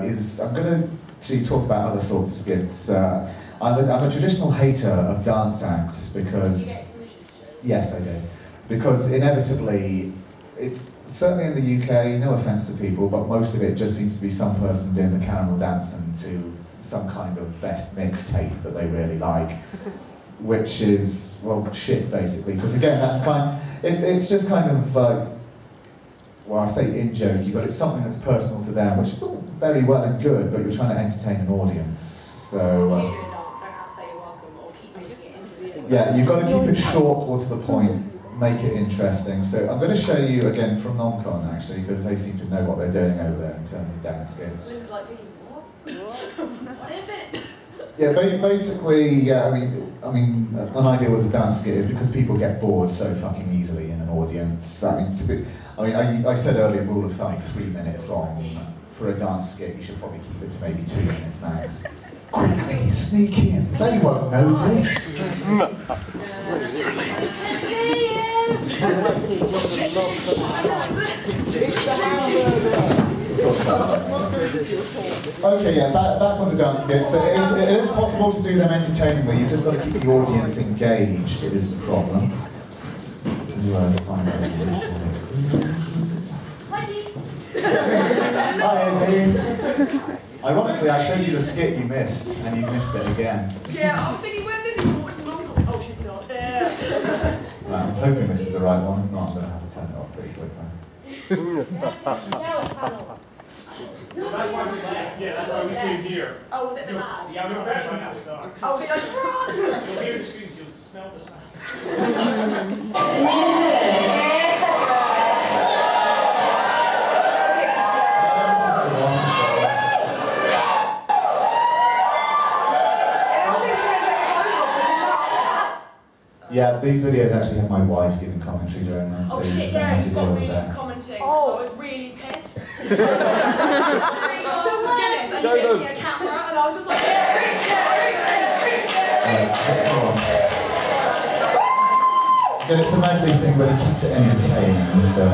I'm going to talk about other sorts of skits. I'm a traditional hater of dance acts because, yes, I do, because inevitably, it's certainly in the UK, no offence to people, but most of it just seems to be some person doing the caramel dancing to some kind of best mixtape that they really like, which is, well, shit, basically, because again, that's it's just kind of, well, I say in-jokey, but it's something that's personal to them, which is all very well and good, but you're trying to entertain an audience, so... yeah, you've got to keep it short or to the point, make it interesting. So I'm going to show you, again, from non-con, actually, because they seem to know what they're doing over there in terms of dance skits. Lynn's like thinking, what is it? Yeah, basically, yeah, I mean, an idea with a dance skit is because people get bored so fucking easily in an audience. I said earlier, rule of thumb, 3 minutes long. For a dance skit, you should probably keep it to maybe 2 minutes max. Quickly, sneak in, they won't notice. Okay, yeah, back on the dance skit. So it is possible to do them entertainingly, you've just got to keep the audience engaged, is the problem. Ironically, I showed you the skit you missed, and you missed it again. Yeah, I was thinking, where's this one? Oh, she's not there. Right, I'm hoping this is the right one. If not, I'm going to have to turn it off pretty quickly. That's why we left. Yeah, that's why we came here. Oh, was it the lad? Yeah, we were back by now, so. Oh, they like, run! You'll hear the screams, you'll smell the sound. Yeah, these videos actually have my wife giving commentary during them. Oh so shit, yeah, you got me commenting. Oh. I was really pissed. I was Guinness, and he gave me a camera, and I was just like, Then it's a medley thing, but it keeps it entertaining, so...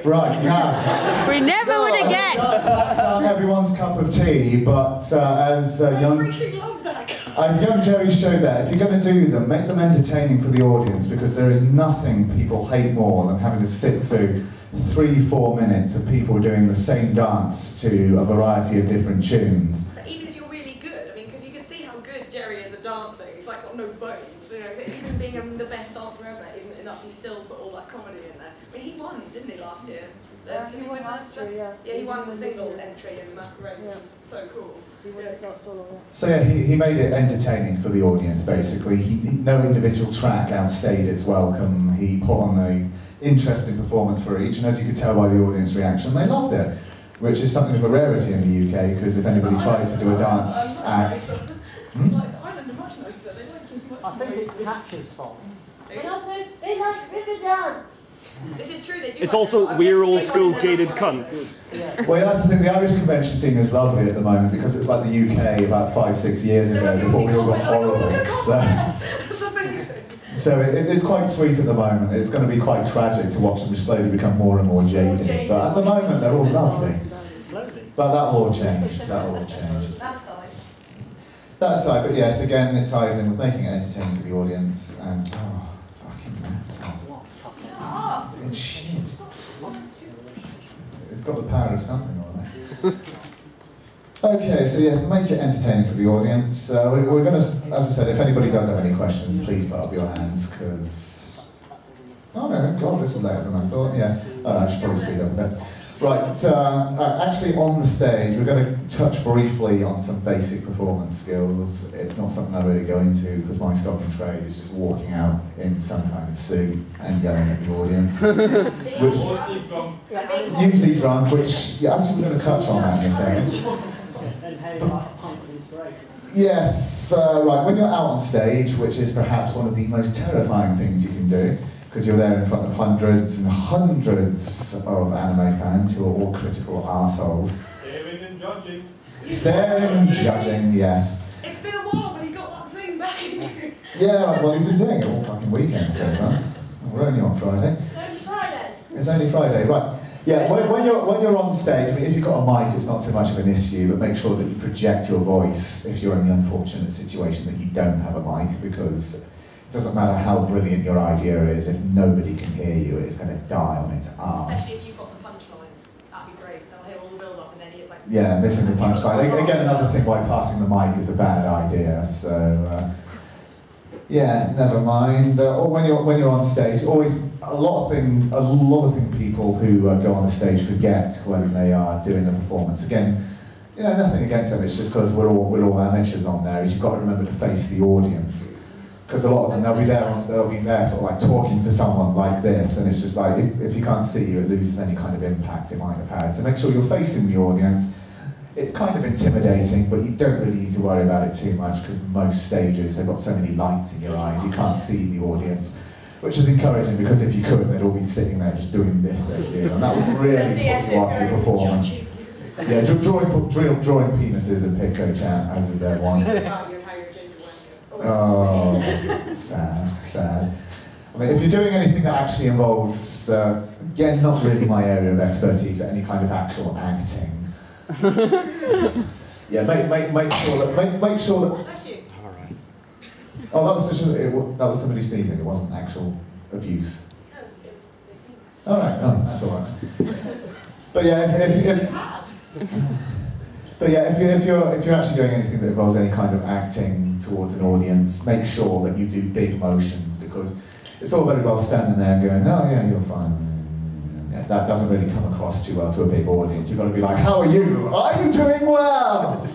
Right, now. We never would have guessed. That's not everyone's cup of tea, but as young... I freaking love that guy. As young Jerry showed that, if you're going to do them, make them entertaining for the audience, because there is nothing people hate more than having to sit through 3-4 minutes of people doing the same dance to a variety of different tunes. But even if you're really good, I mean, because you can see how good Jerry is at dancing, he's like got no bones, you know, even being the best dancer ever isn't enough, he still put all that comedy in there. I mean, he won, didn't he, last year? He won last year, yeah. Yeah, he won the single entry in the Masquerade, which was so cool. He won solo, yeah. So yeah, he made it entertaining for the audience, basically. No individual track outstayed its welcome. He put on an interesting performance for each, and as you could tell by the audience reaction, they loved it, which is something of a rarity in the UK, because if anybody tries to do a dance act... Like, Ireland are much nicer, they like you much I think it's Catch's fault. And also, they like river dance. This is true, they do. It's like also that. we're old school jaded cunts. Well, yeah, that's the thing, the Irish convention scene is lovely at the moment, because it was like the UK about 5-6 years ago, before we all got horrible. So it's quite sweet at the moment. It's going to be quite tragic to watch them slowly become more and more jaded. But at the moment, they're all lovely. But that'll all change. That'll all change. That side, but yes, again, it ties in with making it entertaining for the audience. And oh, fucking laptop. It's shit. It's got the power of something on it. Okay, so yes, make it entertaining for the audience. We're going to, as I said, if anybody does have any questions, please put up your hands, because... Oh no, God, this is later than I thought, yeah. Oh, I should probably speed up a bit. Right, actually on the stage, we're going to touch briefly on some basic performance skills. It's not something I really go into, because my stock in trade is just walking out in some kind of suit and yelling at the audience. Usually drunk, which, yeah, actually we're going to touch on that in a second. Yes, right, when you're out on stage, which is perhaps one of the most terrifying things you can do, because you're there in front of hundreds and hundreds of anime fans who are all critical arseholes. Staring and judging. Staring and judging, yes. It's been a while, but he got that thing back in you. Yeah, well, he's been doing it all fucking weekend so far. We're only on Friday. It's only Friday. It's only Friday, right. Yeah, when you're on stage, I mean, if you've got a mic, it's not so much of an issue, but make sure that you project your voice if you're in the unfortunate situation that you don't have a mic, because it doesn't matter how brilliant your idea is, if nobody can hear you, it's going to die on its arse. Especially if you've got the punchline, that'd be great. They'll hear all the build-up and then it's like... Yeah, missing the punchline. Again, another thing why passing the mic is a bad idea, so... Yeah, never mind. Or when you're on stage, always a lot of thing people who go on the stage forget when they are doing a performance. Again, you know, nothing against them. It's just because we're all amateurs on there. Is you've got to remember to face the audience, because a lot of them they'll be there sort of like talking to someone like this, and it's just like if you can't see you, it loses any kind of impact it might have had. So make sure you're facing the audience. It's kind of intimidating, but you don't really need to worry about it too much because most stages, they've got so many lights in your eyes, you can't see the audience, which is encouraging because if you could, they'd all be sitting there just doing this at you, and that would really put you off your performance. Yeah, drawing penises and pico chat, as is their one. Oh, sad. I mean, if you're doing anything that actually involves, again, not really my area of expertise, but any kind of actual acting, yeah, make sure that. That's you. Oh, that was somebody sneezing. It wasn't actual abuse. All right. Oh, that's all right. But yeah, if you're actually doing anything that involves any kind of acting towards an audience, make sure that you do big motions, because it's all very well standing there and going, oh yeah, you're fine. That doesn't really come across too well to a big audience. You've got to be like, how are you? Are you doing well?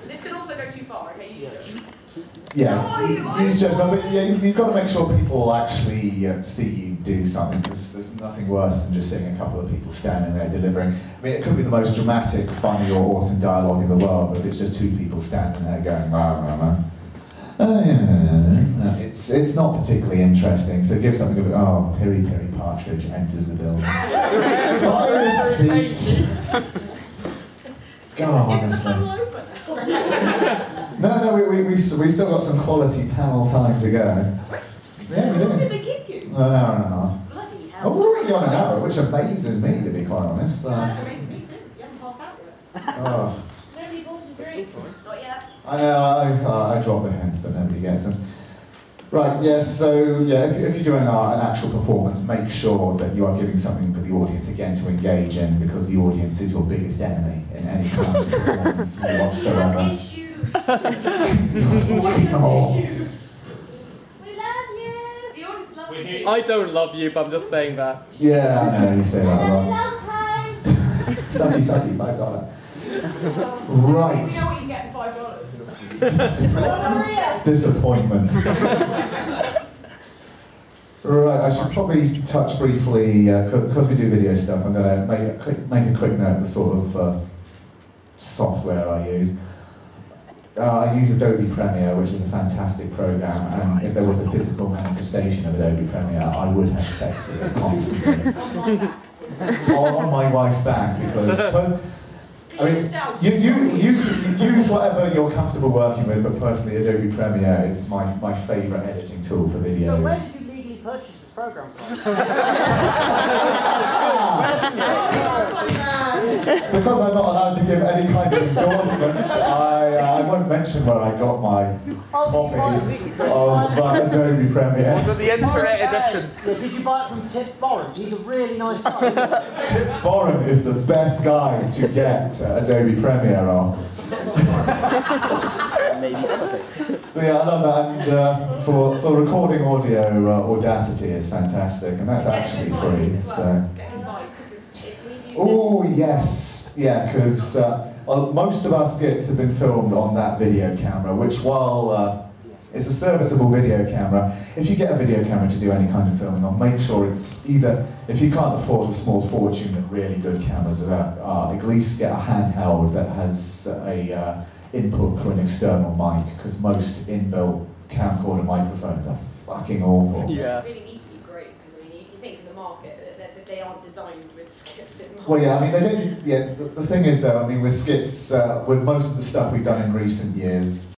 This can also go too far, okay? You do. Yeah, use judgment, but yeah, you've got to make sure people actually see you do something, because there's nothing worse than just seeing a couple of people standing there delivering. I mean, it could be the most dramatic, funny, or awesome dialogue in the world, but if it's just two people standing there going, it's not particularly interesting, so give something of, oh, Piri Piri Partridge enters the building. Find a seat. God, honestly. No, we still got some quality panel time to go. Yeah, we do. What did they give you? An hour and a half. Bloody hell. Oh, we're already on an hour, which amazes me, to be quite honest. Me too. You haven't passed out yet. Oh. Nobody bought a drink. Not yet. I know, I drop the hints, but nobody gets them. Right, yes, so yeah, if you're doing an actual performance, make sure that you are giving something for the audience, again, to engage in, because the audience is your biggest enemy in any kind of performance whatsoever. Issues. Oh. We love you. The audience loves you. I don't love you, but I'm just saying that. Yeah, I know, you say that a lot. Love time. Sucky, $5. Right. You know what you get for $5? Disappointment. Right, I should probably touch briefly, because we do video stuff, I'm going to make a quick note of the sort of software I use. I use Adobe Premiere, which is a fantastic program, and if there was a physical manifestation of Adobe Premiere, I would have sex with it constantly. On my wife's back, because I mean, you use whatever you're comfortable working with, but personally, Adobe Premiere is my favourite editing tool for videos. So where did you legally purchase this program from? Because I'm not allowed to give any kind of endorsement, I won't mention where I got my copy of Adobe Premiere. Was it the internet edition? Yeah, did you buy it from Tip Boren? He's a really nice guy. Tip Boren is the best guy to get Adobe Premiere on. But yeah, I love that, and for recording audio, Audacity is fantastic, and that's actually free, so... Oh yes, yeah, because most of our skits have been filmed on that video camera, which while it's a serviceable video camera, if you get a video camera to do any kind of filming on, make sure it's either, if you can't afford the small fortune that really good cameras are, at least get a handheld that has a input for an external mic, because most inbuilt camcorder microphones are fucking awful. Yeah. They really need to be great, because I mean, you think in the market that they aren't designed with skits in mind. Well, yeah, I mean, they don't. Yeah, the thing is, though, I mean, with skits, with most of the stuff we've done in recent years,